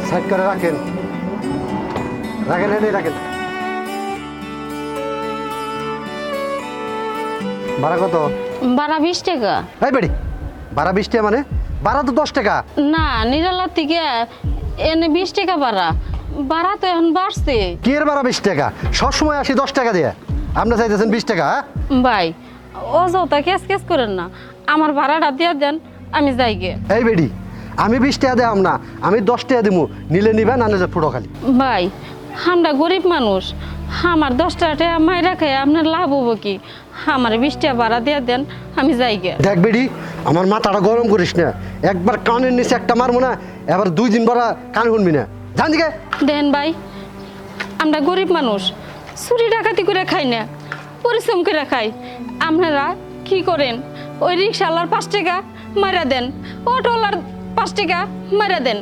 Side করে রাখেন রাখেন এনে রাখেন। ভাড়া কত? ভাড়া 20 টাকা। এই বেড়ি ভাড়া 20 টাকা মানে? ভাড়া তো 10 টাকা। না, নিরালার থেকে এনে 20 টাকা ভাড়া। ভাড়া তো এখন বাড়ছে। কি এর ভাড়া 20 টাকা? সবসময় আসি 10 টাকা দিয়ে, আপনি চাইতেছেন 20 টাকা? ভাই, অযথা কেস কেস করেন না, আমার ভাড়াটা দিয়ে দেন, আমি যাই গে। এই বেডি, আমি 20 টাকা দেব না, আমি 10 টাকা দিব, নিলে নিবেন না নিলে ফুটো খালি। ভাই, আমরা গরিব মানুষ, আমার 10 টাকা মাইরা খাই আপনার লাভ হবো কি? আমার 20 টাকা ভাড়া দিয়ে দেন, আমি যাই গে। দেখ বেডি, আমার মাথাটা গরম করিস না, একবার কানের নিচে একটা মারবো না, এবার 2 দিন পর কান শুনবি না, জান দিকে। দেন ভাই, আমরা গরিব মানুষ, চুরি ডাকাতি করে খাই না, পরিশ্রম করে খাই। আপনারা কি করেন? ওই রিক্সাওয়ালার 5 টাকা মারা দেন, অটোওয়ালার 5 টাকা মারা দেন।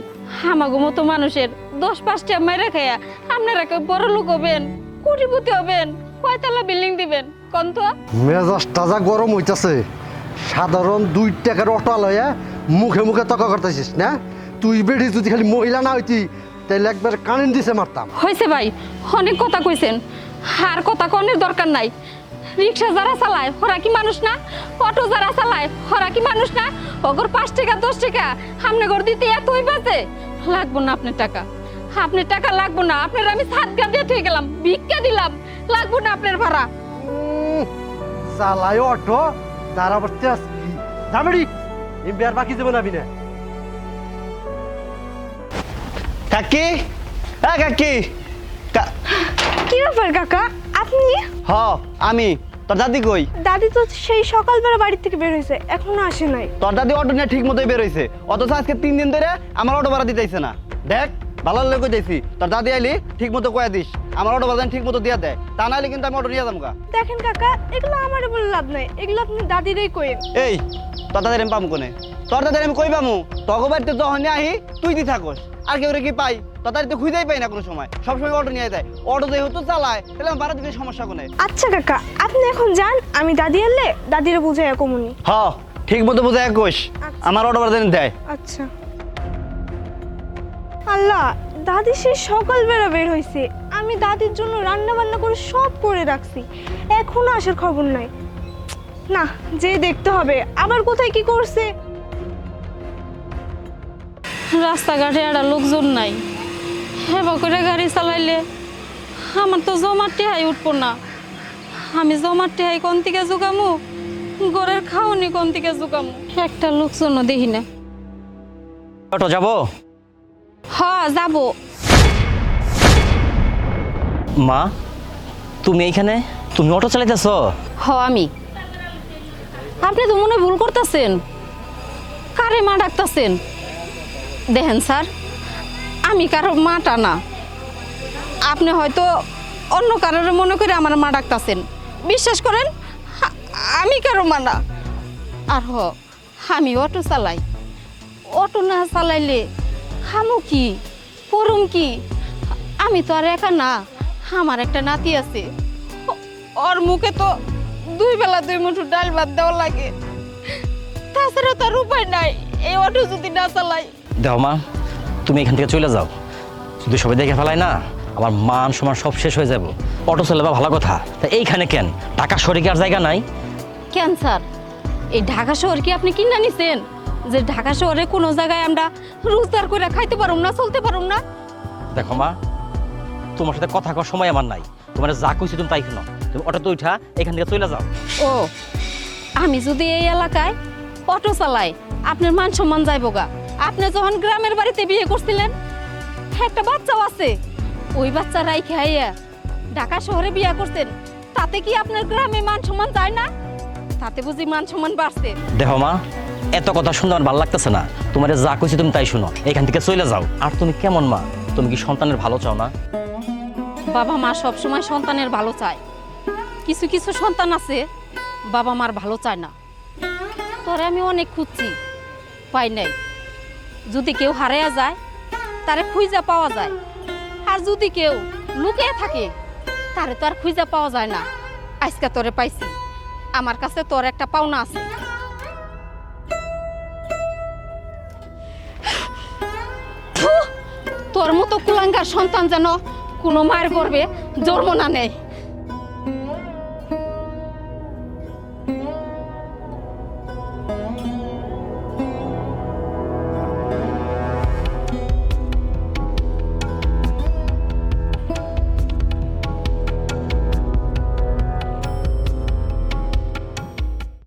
আমাগো মতো মানুষের 10-5 টাকা মারা খাইয়া আপনারা কেউ বড় লোক হবেন, কোটিপতি হবেন, কয়তলা বিল্ডিং দিবেন কোন তো? মেজাজটা যা গরম হইতাছে, সাধারণ 2 টাকার অটো লয়া মুখে মুখে তর্ক করতেছিস না? তুই বেডি যদি খালি মহিলা না হইতি তাহলে একবার কানের দিছে মারতাম। হয়েছে ভাই, অনেক কথা কইছেন, আর কথা কনের দরকার নাই। রিক্সা যারা চালায় ওরা কি মানুষ না? অটো যারা চালায় ওরা কি মানুষ না? ওগর 5 টাকা 10 টাকা সামনে ঘর দিতে এতই বাজে। লাগবো না আপনার টাকা, আপনার টাকা লাগবো না। আপনার আমি সাতগা দিয়ে থুয়ে গেলাম, ভিক্ষা দিলাম, লাগবো না আপনার ভাড়া। চালায় অটো, তার আবার তেজ কি দামেডি, এম বিয়ার বাকি দেবো না বিনা। কাকি, হ্যাঁ কাকি। কি ব্যাপার কাকা, আপনি? হ, আমি। তোর দাদি কই? দাদি তো সেই সকালবেলা বাড়ি থেকে বের হয়েছে, এখনো আসে নাই। তোর দাদি অটো নিয়ে ঠিক মতোই বের হয়েছে, অথচ আজকে 3 দিন ধরে আমার অটো ভাড়া দিতেছে না। দেখ, ভালো লোক যাইছি, তোর দাদি আইলি ঠিক মতো কয়ে দিস আমার অটো ভাড়া ঠিক মতো দিয়ে দেয়, তা নাহলে কিন্তু আমি অটো নিয়ে যাবো। দেখেন কাকা, এগুলো আমার বলে লাভ নাই, এগুলো আপনি দাদিরই কইেন। এই, তোর দাদের আমি পামু কোনে? তোর দাদের আমি কই পামু? তগো বাড়িতে যখন আহি তুই দি থাকস, আর কেউ কি পাই? তোর দাদি তো খুঁজেই পাই না কোনো সময়, সবসময় অটো নিয়ে যায়। অটো যেহেতু চালায় তাহলে আমার ভাড়া দিতে সমস্যা কোনে? আচ্ছা কাকা, আপনি এখন যান, আমি দাদি এলে দাদিরে বুঝাই কমুনি। হ, ঠিক মতো বুঝাই কোষ আমার অটো ভাড়া দেয়। আচ্ছা। আল্লাহ, দাদি সেই সকালবেলা বের হয়েছে, আমি দাদির জন্য রান্না বান্না করে সব করে রাখছি, এখনো আসার খবর নাই। না, যে দেখতে হবে আবার কোথায় কি করছে। রাস্তাঘাটে একটা লোকজন নাই, হেবা করে গাড়ি চালাইলে আমার তো জমার টেহাই উঠবো না। আমি জমার টেহাই কোন থেকে জোগামু, ঘরের খাওনি কোন থেকে জোগামু, একটা লোকজনও দেখি না। অটো যাব? হ, যাবো। মা, তুমি এইখানে? তুমি অটো চালাইতেছ? হ, আমি। আপনি তো মনে ভুল করতেছেন, কারে মা ডাকতেছেন? দেখেন স্যার, আমি কারো মাটা না, আপনি হয়তো অন্য কারোর মনে করে আমার মা ডাকতেছেন। বিশ্বাস করেন, আমি কারো মা না। আর আমি অটো চালাই, অটো না চালাইলে খামু কি, পড়ুম কি? আমি তো আর একা না, আমার একটা নাতি আছে, ওর মুখে তো 2 বেলা 2 মুঠো ডাল ভাত দেওয়া লাগে, তাছাড়া তার উপায় নাই এই অটো যদি না চালাই। দেখো মা, তুমি এখান থেকে চলে যাও, যদি সবাই দেখে ফেলায় না আমার মান সম্মান সব শেষ হয়ে যাব। অটো চালাবা ভালো কথা, তা এইখানে কেন? ঢাকা শহরে কি আর জায়গা নাই? কেন স্যার, এই ঢাকা শহর কি আপনি কিনা নিছেন যে ঢাকা শহরে কোনো জায়গায় আমরা রোজগার করে খাইতে পারুম না, চলতে পারুম না? দেখো মা, তোমার সাথে কথা কওয়ার সময় আমার নাই, তোমার যা কইছি তুমি তাই শুনো। তুমি অটোতে উঠা এখান থেকে চলে যাও। ও, আমি যদি এই এলাকায় অটো চালাই আপনার মান সম্মান যাইব গা। আপনি যখন গ্রামের বাড়িতে বিয়ে করছিলেন, একটা বাচ্চাও আছে, ওই বাচ্চা রাইখে আইয়া ঢাকা শহরে বিয়ে করছেন, তাতে কি আপনার গ্রামে মান সম্মান যায় না? তাতে বুঝি মান সম্মান বাড়ছে? দেখো মা, এত কথা শুনতে আমার ভালো লাগতেছে না, তোমার যা কইছি তুমি তাই শুনো, এখান থেকে চলে যাও। আর তুমি কেমন মা, তুমি কি সন্তানের ভালো চাও না? বাবা মা সবসময় সন্তানের ভালো চায়, কিছু কিছু সন্তান আছে বাবা মার ভালো চায় না। তোরে আমি অনেক খুঁজছি, পাই নাই। যদি কেউ হারাইয়া যায় তারে খুঁজা পাওয়া যায়, আর যদি কেউ লুকিয়ে থাকে তারে তো আর খুঁজা পাওয়া যায় না। আজকে তোরে পাইছি, আমার কাছে তোর একটা পাওনা আছে। তোর তোর মতো কুলাঙ্গার সন্তান যেন কোনো মায়ের গর্বে জন্ম না নেয়